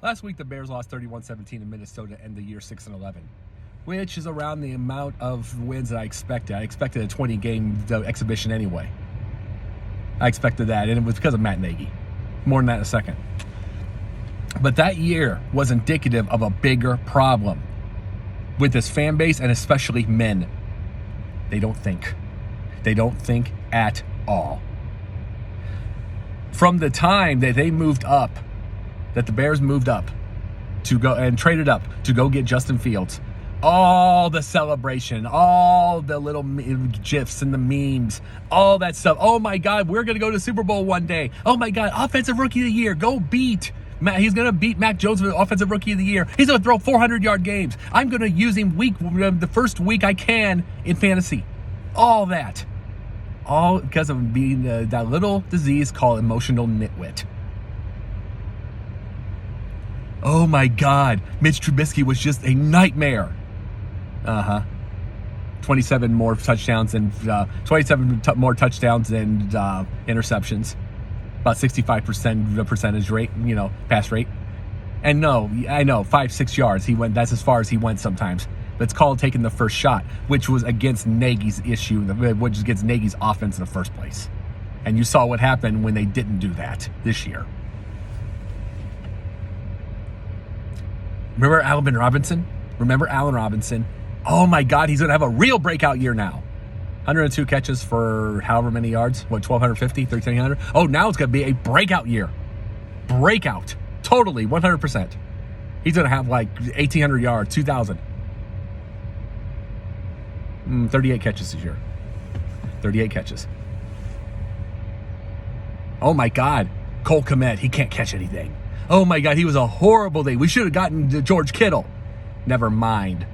Last week, the Bears lost 31-17 in Minnesota to end the year 6-11, which is around the amount of wins that I expected. I expected a 20-game exhibition anyway. I expected that, and it was because of Matt Nagy. More on that in a second. But that year was indicative of a bigger problem with this fan base, and especially men. They don't think. They don't think at all. From the time that they moved up, that the Bears moved up to go and traded up to go get Justin Fields, all the celebration, all the little GIFs and the memes, all that stuff. Oh my God, we're going to go to Super Bowl one day. Oh my God, Offensive Rookie of the Year. Go beat Matt. He's going to beat Mac Jones for the Offensive Rookie of the Year. He's going to throw 400-yard games. I'm going to use him the first week I can in fantasy. All that. All because of being that little disease called emotional nitwit. Oh my God, Mitch Trubisky was just a nightmare. 27 more touchdowns than interceptions. About 65% percentage rate, pass rate. And no, I know 5-6 yards. He went. That's as far as he went sometimes. But it's called taking the first shot, which was against Nagy's issue, which is against Nagy's offense in the first place. And you saw what happened when they didn't do that this year. Remember Allen Robinson? Oh my God, he's going to have a real breakout year now. 102 catches for however many yards. 1,250, 1,300? Oh, now it's going to be a breakout year. Breakout. Totally, 100%. He's going to have like 1,800 yards, 2,000. 38 catches this year. 38 catches. Oh my God. Cole Kmet, he can't catch anything. Oh my God, he was a horrible day. We should have gotten to George Kittle. Never mind.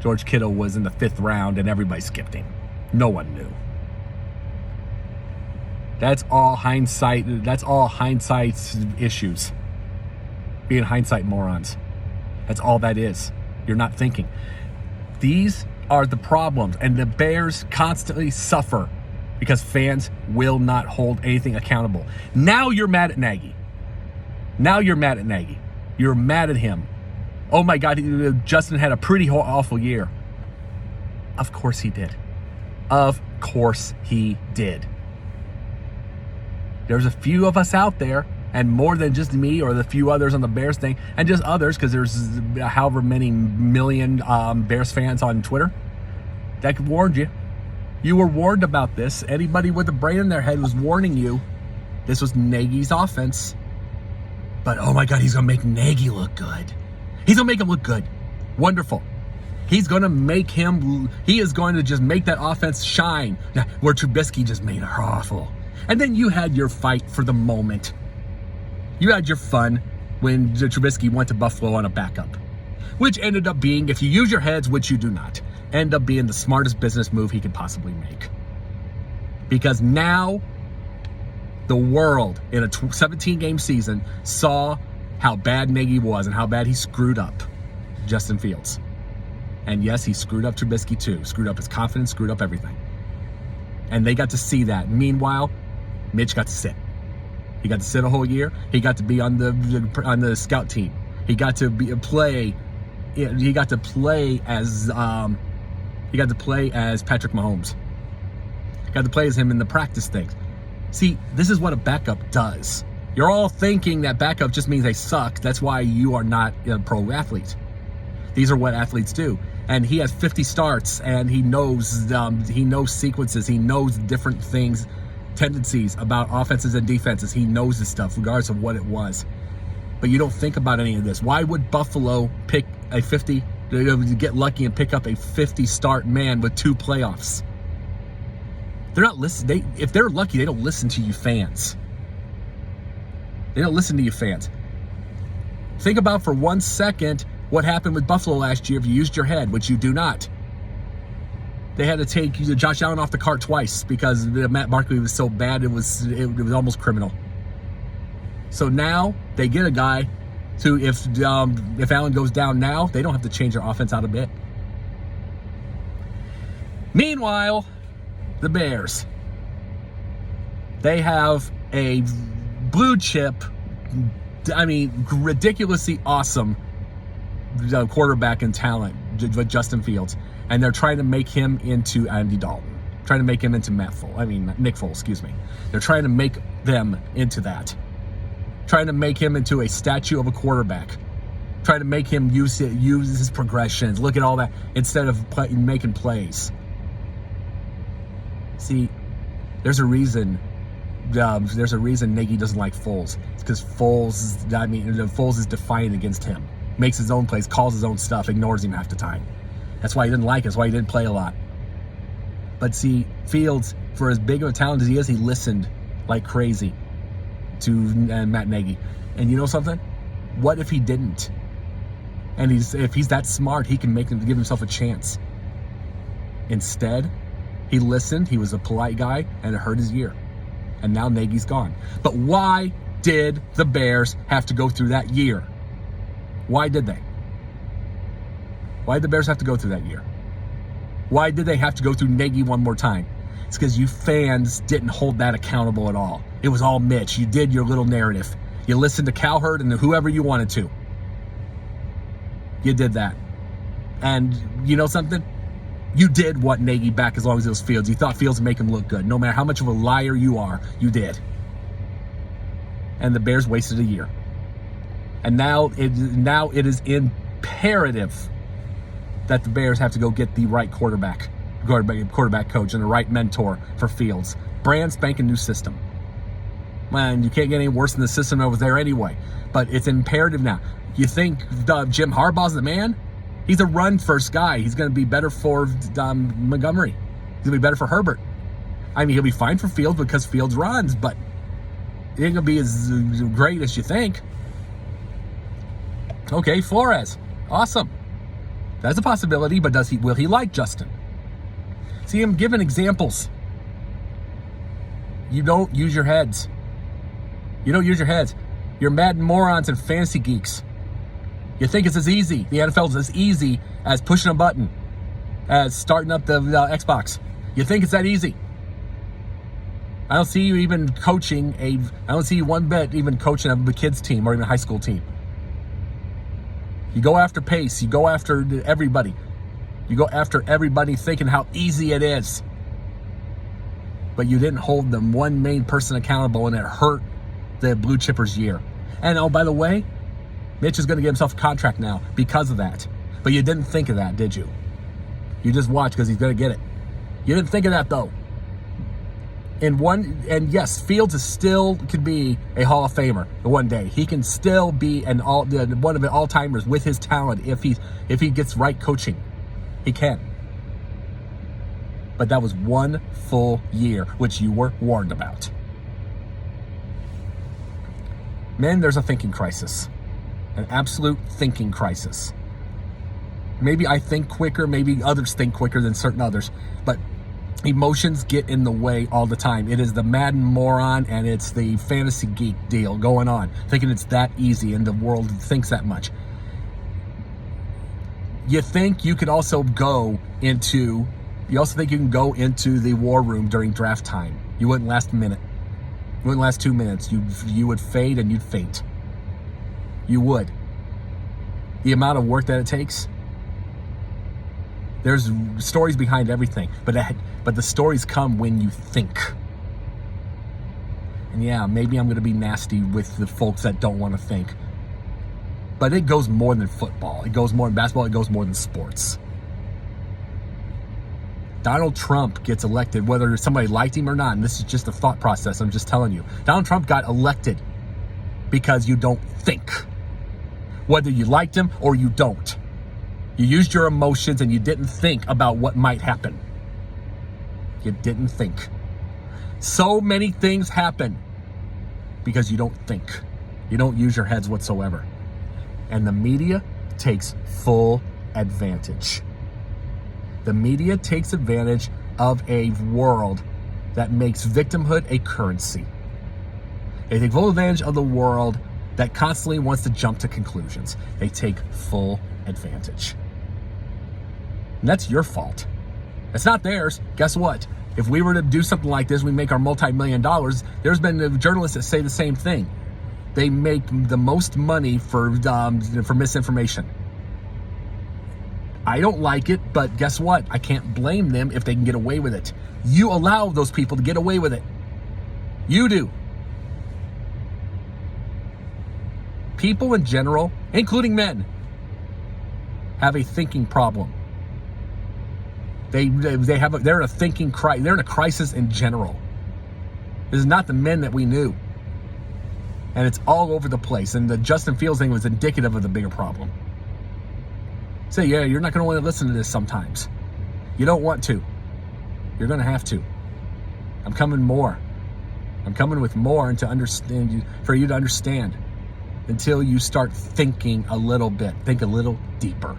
George Kittle was in the 5th round and everybody skipped him. No one knew. That's all hindsight. That's all hindsight's issues. Being hindsight morons. That's all that is. You're not thinking. These are the problems, and the Bears constantly suffer because fans will not hold anything accountable. Now you're mad at Nagy. You're mad at him. Oh my God, Justin had a pretty awful year. Of course he did. There's a few of us out there, and more than just me or the few others on the Bears thing, and just others, because there's however many million Bears fans on Twitter, that warned you. You were warned about this. Anybody with a brain in their head was warning you. This was Nagy's offense. But oh my God, he's going to make Nagy look good. He's going to make him look good. Wonderful. He is going to just make that offense shine. Now, where Trubisky just made it awful. And then you had your fight for the moment. You had your fun when Trubisky went to Buffalo on a backup. Which ended up being, if you use your heads, which you do not, end up being the smartest business move he could possibly make. Because now the world in a 17-game season saw how bad Nagy was and how bad he screwed up Justin Fields. And yes, he screwed up Trubisky too. Screwed up his confidence, screwed up everything. And they got to see that. Meanwhile, Mitch got to sit. He got to sit a whole year. He got to be on the scout team. He got to play. He got to play as Patrick Mahomes. He got to play as him in the practice things. See, this is what a backup does. You're all thinking that backup just means they suck. That's why you are not a pro athlete. These are what athletes do. And he has 50 starts, and he knows sequences. He knows different things, tendencies about offenses and defenses. He knows this stuff, regardless of what it was. But you don't think about any of this. Why would Buffalo pick a 50, get lucky and pick up a 50-start man with 2 playoffs? They're not listening. If they're lucky, they don't listen to you fans. Think about for 1 second what happened with Buffalo last year if you used your head, which you do not. They had to take Josh Allen off the cart twice because Matt Barkley was so bad it was almost criminal. So now they get a guy to if Allen goes down now, they don't have to change their offense out a bit. Meanwhile, the Bears, they have a blue chip ridiculously awesome quarterback and talent with Justin Fields, and they're trying to make him into Andy Dalton, trying to make him into Nick Foles, excuse me. They're trying to make them into that, trying to make him into a statue of a quarterback, trying to make him use his progressions, look at all that, instead of making plays. See, there's a reason Nagy doesn't like Foles. It's because Foles is defiant against him, makes his own plays, calls his own stuff, ignores him half the time. That's why he didn't like it. That's why he didn't play a lot. But see, Fields, for as big of a talent as he is, he listened like crazy to Matt Nagy. And you know something? What if he didn't? And if he's that smart, he can give himself a chance. Instead, he listened. He was a polite guy, and it hurt his ear. And now Nagy's gone. But why did the Bears have to go through that year? Why did they? Why did the Bears have to go through that year? Why did they have to go through Nagy one more time? It's because you fans didn't hold that accountable at all. It was all Mitch. You did your little narrative. You listened to Cowherd and whoever you wanted to. You did that. And you know something? You did want Nagy back as long as it was Fields. You thought Fields would make him look good. No matter how much of a liar you are, you did. And the Bears wasted a year. And now it is imperative that the Bears have to go get the right quarterback coach and the right mentor for Fields. Brand spanking new system. Man, you can't get any worse than the system over there anyway. But it's imperative now. You think Jim Harbaugh's the man? He's a run-first guy. He's going to be better for Montgomery. He's going to be better for Herbert. I mean, he'll be fine for Fields because Fields runs, but it ain't going to be as great as you think. Okay, Flores. Awesome. That's a possibility, but will he like Justin? See, I'm giving examples. You don't use your heads. You don't use your heads. You're mad morons and fantasy geeks. You think it's as easy. The NFL is as easy as pushing a button, as starting up the Xbox. You think it's that easy. I don't see you even coaching I don't see you one bit even coaching a kids team or even a high school team. You go after pace. You go after everybody. You go after everybody thinking how easy it is. But you didn't hold them one main person accountable, and it hurt the Blue Chippers' year. And oh, by the way, Mitch is going to get himself a contract now because of that. But you didn't think of that, did you? You just watched because he's going to get it. You didn't think of that, though. And yes, Fields could be a Hall of Famer one day. He can still be one of the all-timers with his talent if he gets right coaching. He can. But that was one full year, which you were warned about. Men, there's a thinking crisis. An absolute thinking crisis. Maybe I think quicker, maybe others think quicker than certain others, but emotions get in the way all the time. It is the Madden moron and it's the fantasy geek deal going on, thinking it's that easy and the world thinks that much. You think you could also you also think you can go into the war room during draft time. You wouldn't last a minute. You wouldn't last 2 minutes. You would fade and you'd faint. You would. The amount of work that it takes. There's stories behind everything, but the stories come when you think. And yeah, maybe I'm going to be nasty with the folks that don't want to think. But it goes more than football. It goes more than basketball. It goes more than sports. Donald Trump gets elected, whether somebody liked him or not, and this is just a thought process, I'm just telling you. Donald Trump got elected because you don't think. Whether you liked him or you don't. You used your emotions and you didn't think about what might happen. You didn't think. So many things happen because you don't think. You don't use your heads whatsoever. And the media takes full advantage. The media takes advantage of a world that makes victimhood a currency. They take full advantage of the world that constantly wants to jump to conclusions. They take full advantage. And that's your fault. It's not theirs. Guess what? If we were to do something like this, we make our multi-million dollars. There's been journalists that say the same thing. they make the most money for misinformation. I don't like it, but guess what? I can't blame them if they can get away with it. You allow those people to get away with it. You do. People in general, including men, have a thinking problem. They're in a thinking crisis. They're in a crisis in general. This is not the men that we knew. And it's all over the place. And the Justin Fields thing was indicative of the bigger problem. Say, yeah, you're not going to want to listen to this sometimes. You don't want to. You're going to have to. I'm coming more. I'm coming with more and to understand you, for you to understand until you start thinking a little bit. Think a little deeper.